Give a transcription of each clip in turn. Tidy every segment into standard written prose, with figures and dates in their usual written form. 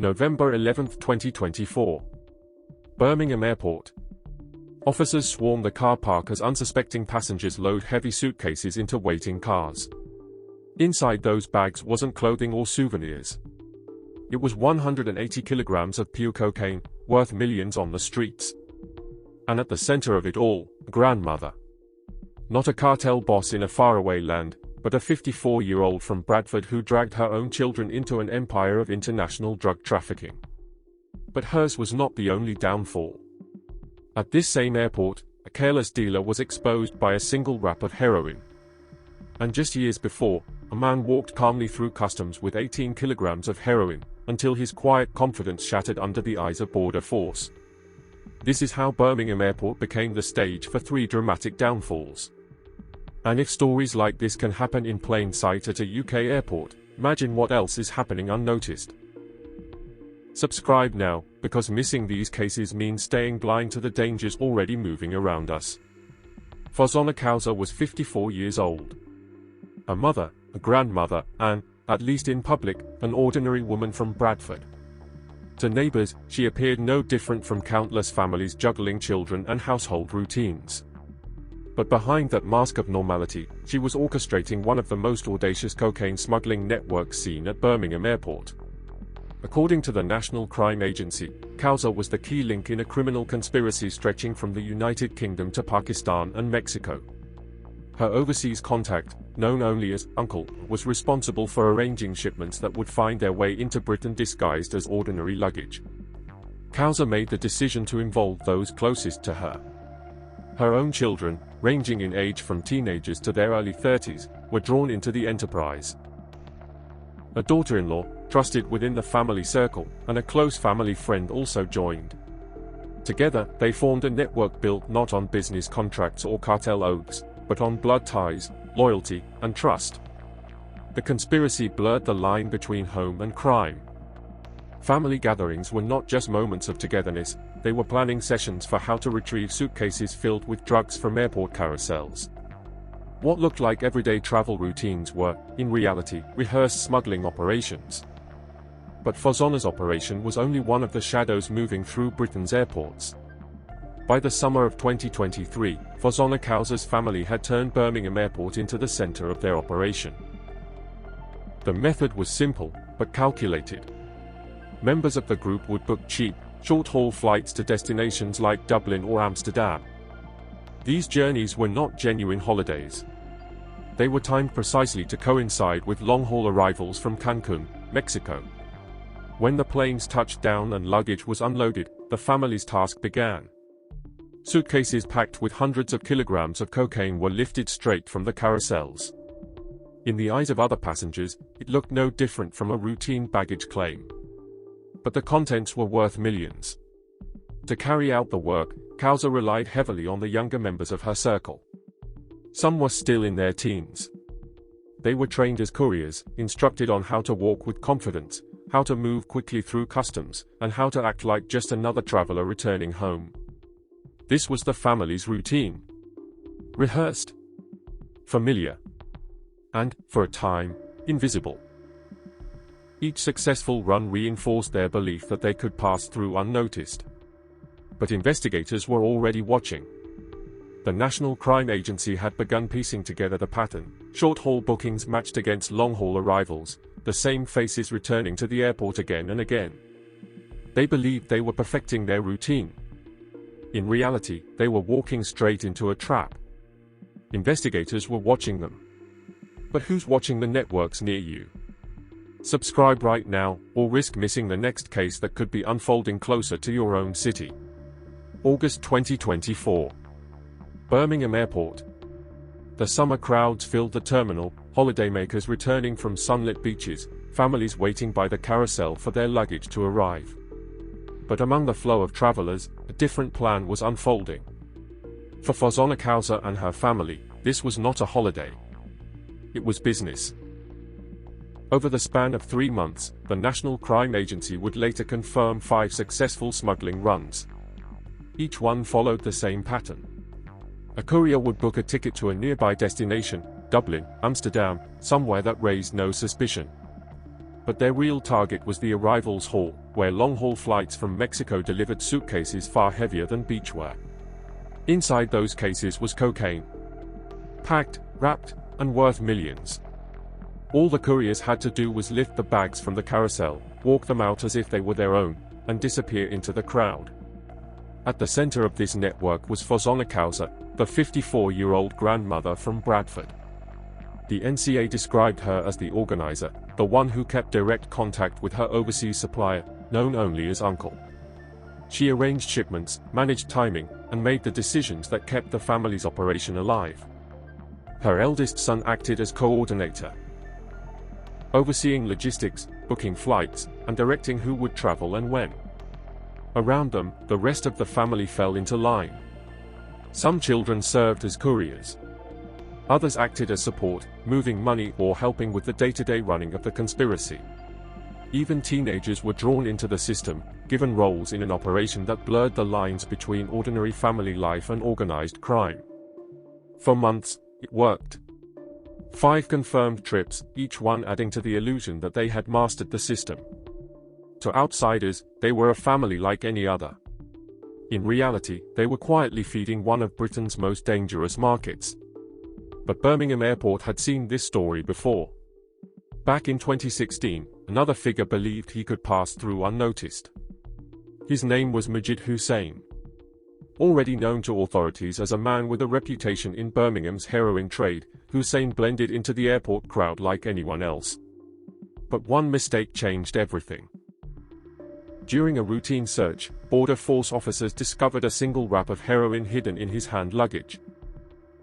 November 11, 2024. Birmingham Airport. Officers swarm the car park as unsuspecting passengers load heavy suitcases into waiting cars. Inside those bags wasn't clothing or souvenirs. It was 180 kilograms of pure cocaine, worth millions on the streets. And at the center of it all, a grandmother. Not a cartel boss in a faraway land, but a 54-year-old from Bradford who dragged her own children into an empire of international drug trafficking. But hers was not the only downfall. At this same airport, a careless dealer was exposed by a single wrap of heroin. And just years before, a man walked calmly through customs with 18 kilograms of heroin, until his quiet confidence shattered under the eyes of border force. This is how Birmingham Airport became the stage for 3 dramatic downfalls. And if stories like this can happen in plain sight at a UK airport, imagine what else is happening unnoticed. Subscribe now, because missing these cases means staying blind to the dangers already moving around us. Fozona Kauza was 54 years old. A mother, a grandmother, and, at least in public, an ordinary woman from Bradford. To neighbors, she appeared no different from countless families juggling children and household routines. But behind that mask of normality, she was orchestrating one of the most audacious cocaine smuggling networks seen at Birmingham Airport. According to the National Crime Agency, Kauza was the key link in a criminal conspiracy stretching from the United Kingdom to Pakistan and Mexico. Her overseas contact, known only as Uncle, was responsible for arranging shipments that would find their way into Britain disguised as ordinary luggage. Kauza made the decision to involve those closest to her. Her own children, ranging in age from teenagers to their early 30s, were drawn into the enterprise. A daughter-in-law, trusted within the family circle, and a close family friend also joined. Together, they formed a network built not on business contracts or cartel oaths, but on blood ties, loyalty, and trust. The conspiracy blurred the line between home and crime. Family gatherings were not just moments of togetherness, they were planning sessions for how to retrieve suitcases filled with drugs from airport carousels. What looked like everyday travel routines were, in reality, rehearsed smuggling operations. But Fozona's operation was only one of the shadows moving through Britain's airports. By the summer of 2023, Fozona Kauza's family had turned Birmingham Airport into the center of their operation. The method was simple, but calculated. Members of the group would book cheap, short-haul flights to destinations like Dublin or Amsterdam. These journeys were not genuine holidays. They were timed precisely to coincide with long-haul arrivals from Cancun, Mexico. When the planes touched down and luggage was unloaded, the family's task began. Suitcases packed with hundreds of kilograms of cocaine were lifted straight from the carousels. In the eyes of other passengers, it looked no different from a routine baggage claim. But the contents were worth millions. To carry out the work, Kauza relied heavily on the younger members of her circle. Some were still in their teens. They were trained as couriers, instructed on how to walk with confidence, how to move quickly through customs, and how to act like just another traveler returning home. This was the family's routine. Rehearsed, familiar, and, for a time, invisible. Each successful run reinforced their belief that they could pass through unnoticed. But investigators were already watching. The National Crime Agency had begun piecing together the pattern: short-haul bookings matched against long-haul arrivals, the same faces returning to the airport again and again. They believed they were perfecting their routine. In reality, they were walking straight into a trap. Investigators were watching them. But who's watching the networks near you? Subscribe right now, or risk missing the next case that could be unfolding closer to your own city. August 2024. Birmingham Airport. The summer crowds filled the terminal, holidaymakers returning from sunlit beaches, families waiting by the carousel for their luggage to arrive. But among the flow of travelers, a different plan was unfolding. For Fozona Kauza and her family, this was not a holiday. It was business. Over the span of 3 months, the National Crime Agency would later confirm 5 successful smuggling runs. Each one followed the same pattern. A courier would book a ticket to a nearby destination, Dublin, Amsterdam, somewhere that raised no suspicion. But their real target was the arrivals hall, where long-haul flights from Mexico delivered suitcases far heavier than beachwear. Inside those cases was cocaine. Packed, wrapped, and worth millions. All the couriers had to do was lift the bags from the carousel, walk them out as if they were their own, and disappear into the crowd. At the center of this network was Fozona Causa, the 54-year-old grandmother from Bradford. The NCA described her as the organizer, the one who kept direct contact with her overseas supplier, known only as Uncle. She arranged shipments, managed timing, and made the decisions that kept the family's operation alive. Her eldest son acted as coordinator, overseeing logistics, booking flights, and directing who would travel and when. Around them, the rest of the family fell into line. Some children served as couriers. Others acted as support, moving money or helping with the day-to-day running of the conspiracy. Even teenagers were drawn into the system, given roles in an operation that blurred the lines between ordinary family life and organized crime. For months, it worked. 5 confirmed trips, each one adding to the illusion that they had mastered the system. To outsiders, they were a family like any other. In reality, they were quietly feeding one of Britain's most dangerous markets. But Birmingham Airport had seen this story before. Back in 2016, another figure believed he could pass through unnoticed. His name was Majid Hussein. Already known to authorities as a man with a reputation in Birmingham's heroin trade, Hussein blended into the airport crowd like anyone else. But one mistake changed everything. During a routine search, Border Force officers discovered a single wrap of heroin hidden in his hand luggage.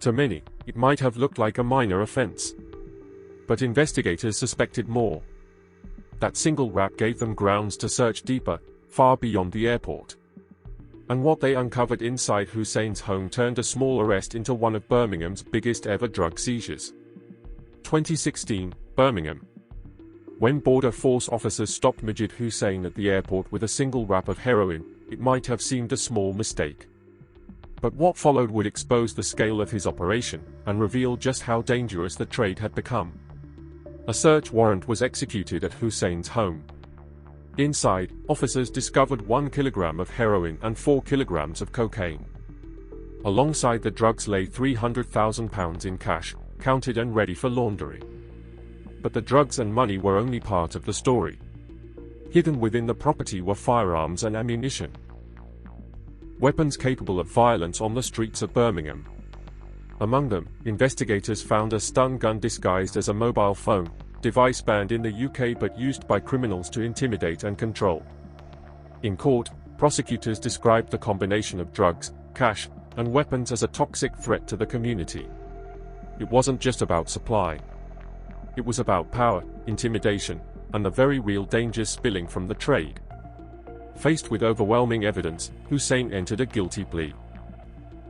To many, it might have looked like a minor offense. But investigators suspected more. That single wrap gave them grounds to search deeper, far beyond the airport. And what they uncovered inside Hussein's home turned a small arrest into one of Birmingham's biggest ever drug seizures. 2016, Birmingham. When Border Force officers stopped Majid Hussein at the airport with a single wrap of heroin, it might have seemed a small mistake. But what followed would expose the scale of his operation, and reveal just how dangerous the trade had become. A search warrant was executed at Hussein's home. Inside, officers discovered 1 kilogram of heroin and 4 kilograms of cocaine. Alongside the drugs lay £300,000 in cash, counted and ready for laundering. But the drugs and money were only part of the story. Hidden within the property were firearms and ammunition. Weapons capable of violence on the streets of Birmingham. Among them, investigators found a stun gun disguised as a mobile phone, device banned in the UK but used by criminals to intimidate and control. In court, prosecutors described the combination of drugs, cash, and weapons as a toxic threat to the community. It wasn't just about supply. It was about power, intimidation, and the very real dangers spilling from the trade. Faced with overwhelming evidence, Hussein entered a guilty plea.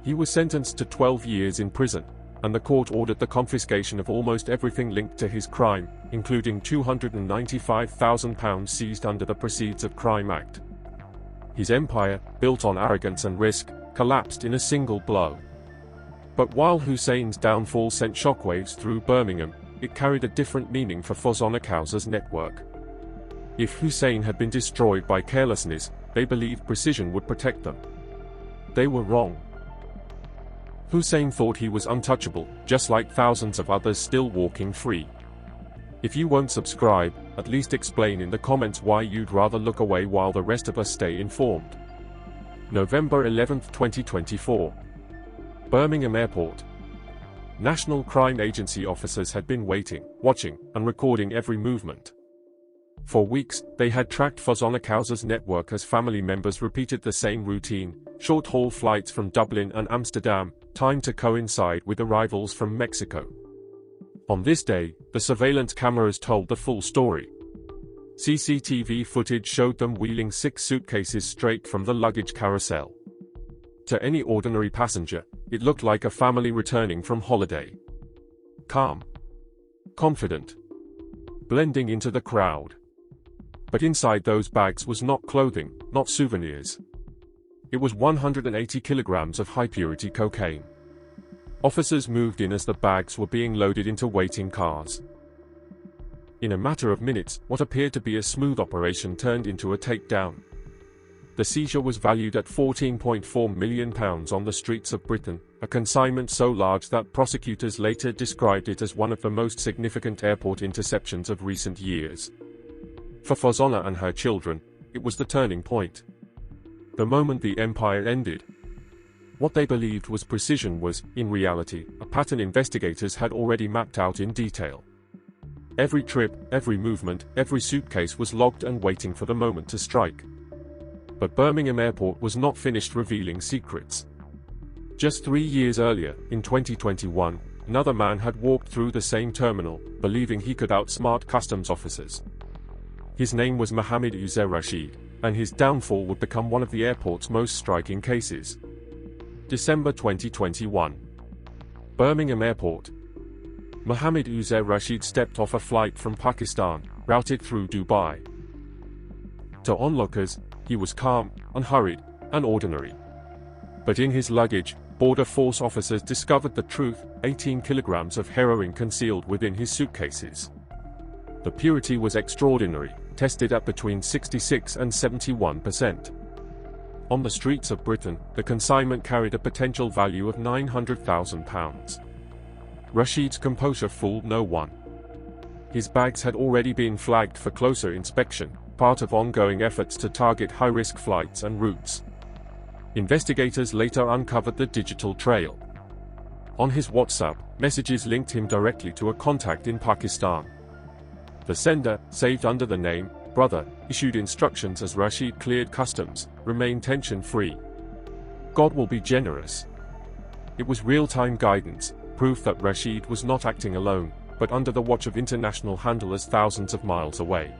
He was sentenced to 12 years in prison, and the court ordered the confiscation of almost everything linked to his crime, including £295,000 seized under the Proceeds of Crime Act. His empire, built on arrogance and risk, collapsed in a single blow. But while Hussein's downfall sent shockwaves through Birmingham, it carried a different meaning for Fozona Causa's network. If Hussein had been destroyed by carelessness, they believed precision would protect them. They were wrong. Hussein thought he was untouchable, just like thousands of others still walking free. If you won't subscribe, at least explain in the comments why you'd rather look away while the rest of us stay informed. November 11, 2024. Birmingham Airport. National Crime Agency officers had been waiting, watching, and recording every movement. For weeks, they had tracked Fozona Causa's network as family members repeated the same routine, short-haul flights from Dublin and Amsterdam, timed to coincide with arrivals from Mexico. On this day, the surveillance cameras told the full story. CCTV footage showed them wheeling 6 suitcases straight from the luggage carousel. To any ordinary passenger, it looked like a family returning from holiday. Calm. Confident. Blending into the crowd. But inside those bags was not clothing, not souvenirs. It was 180 kilograms of high-purity cocaine. Officers moved in as the bags were being loaded into waiting cars. In a matter of minutes, what appeared to be a smooth operation turned into a takedown. The seizure was valued at £14.4 million on the streets of Britain, a consignment so large that prosecutors later described it as one of the most significant airport interceptions of recent years. For Fozona and her children, it was the turning point. The moment the empire ended. What they believed was precision was, in reality, a pattern investigators had already mapped out in detail. Every trip, every movement, every suitcase was logged and waiting for the moment to strike. But Birmingham Airport was not finished revealing secrets. Just 3 years earlier, in 2021, another man had walked through the same terminal, believing he could outsmart customs officers. His name was Mohammed Uzair Rashid, and his downfall would become one of the airport's most striking cases. December 2021. Birmingham Airport. Mohammed Uzair Rashid stepped off a flight from Pakistan, routed through Dubai. To onlookers, he was calm, unhurried, and ordinary. But in his luggage, border force officers discovered the truth: 18 kilograms of heroin concealed within his suitcases. The purity was extraordinary, tested at between 66 and 71%. On the streets of Britain, the consignment carried a potential value of £900,000. Rashid's composure fooled no one. His bags had already been flagged for closer inspection, part of ongoing efforts to target high-risk flights and routes. Investigators later uncovered the digital trail. On his WhatsApp, messages linked him directly to a contact in Pakistan. The sender, saved under the name Brother, issued instructions as Rashid cleared customs: remain tension-free. God will be generous. It was real-time guidance, proof that Rashid was not acting alone, but under the watch of international handlers thousands of miles away.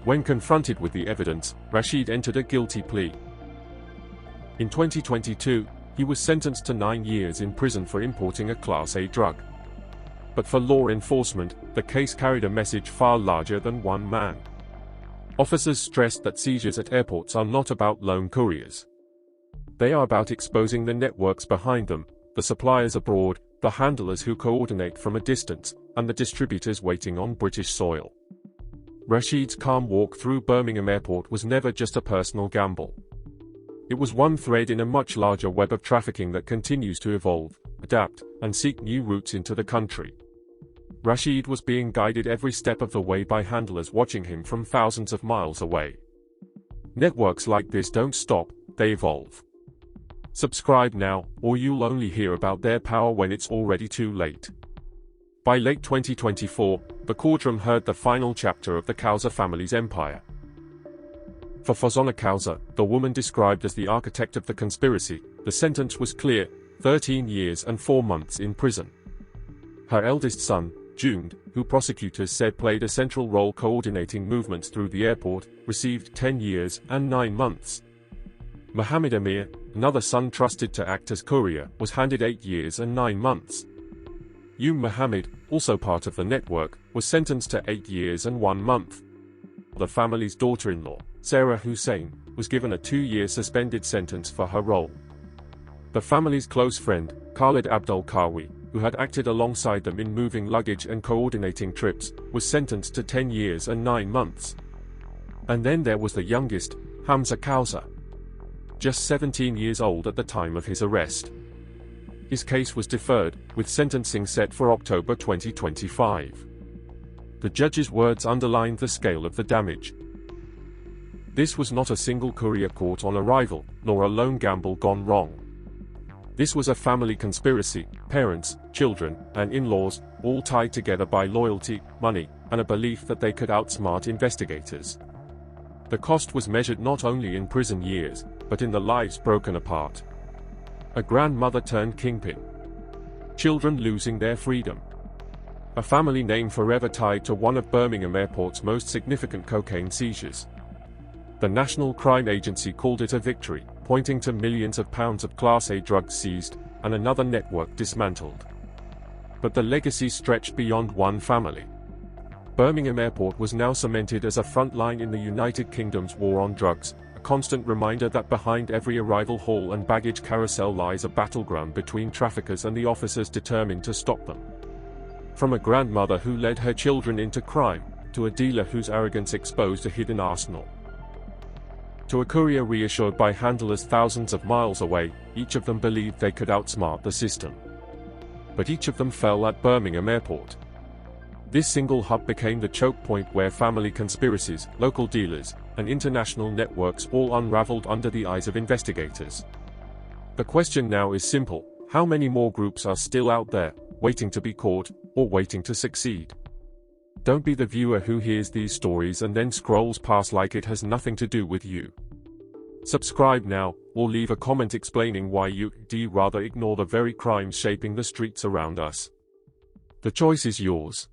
When confronted with the evidence, Rashid entered a guilty plea. In 2022, he was sentenced to 9 years in prison for importing a Class A drug. But for law enforcement, the case carried a message far larger than one man. Officers stressed that seizures at airports are not about lone couriers. They are about exposing the networks behind them, the suppliers abroad, the handlers who coordinate from a distance, and the distributors waiting on British soil. Rashid's calm walk through Birmingham Airport was never just a personal gamble. It was one thread in a much larger web of trafficking that continues to evolve, adapt, and seek new routes into the country. Rashid was being guided every step of the way by handlers watching him from thousands of miles away. Networks like this don't stop, they evolve. Subscribe now, or you'll only hear about their power when it's already too late. By late 2024, the courtroom heard the final chapter of the Kauza family's empire. For Fozona Kauza, the woman described as the architect of the conspiracy, the sentence was clear: 13 years and 4 months in prison. Her eldest son, Jund, who prosecutors said played a central role coordinating movements through the airport, received 10 years and 9 months. Mohammed Amir, another son trusted to act as courier, was handed 8 years and 9 months. Mohammed, also part of the network, was sentenced to 8 years and 1 month. The family's daughter-in-law, Sarah Hussein, was given a 2-year suspended sentence for her role. The family's close friend, Khalid Abdul Kawi, who had acted alongside them in moving luggage and coordinating trips, was sentenced to 10 years and 9 months. And then there was the youngest, Hamza Kauza, just 17 years old at the time of his arrest. His case was deferred, with sentencing set for October 2025. The judge's words underlined the scale of the damage. This was not a single courier caught on arrival, nor a lone gamble gone wrong. This was a family conspiracy: parents, children, and in-laws, all tied together by loyalty, money, and a belief that they could outsmart investigators. The cost was measured not only in prison years, but in the lives broken apart. A grandmother turned kingpin. Children losing their freedom. A family name forever tied to one of Birmingham Airport's most significant cocaine seizures. The National Crime Agency called it a victory, pointing to millions of pounds of Class A drugs seized, and another network dismantled. But the legacy stretched beyond one family. Birmingham Airport was now cemented as a front line in the United Kingdom's war on drugs, a constant reminder that behind every arrival hall and baggage carousel lies a battleground between traffickers and the officers determined to stop them. From a grandmother who led her children into crime, to a dealer whose arrogance exposed a hidden arsenal, to a courier reassured by handlers thousands of miles away, each of them believed they could outsmart the system. But each of them fell at Birmingham Airport. This single hub became the choke point where family conspiracies, local dealers, and international networks all unraveled under the eyes of investigators. The question now is simple: how many more groups are still out there, waiting to be caught, or waiting to succeed? Don't be the viewer who hears these stories and then scrolls past like it has nothing to do with you. Subscribe now, or leave a comment explaining why you'd rather ignore the very crimes shaping the streets around us. The choice is yours.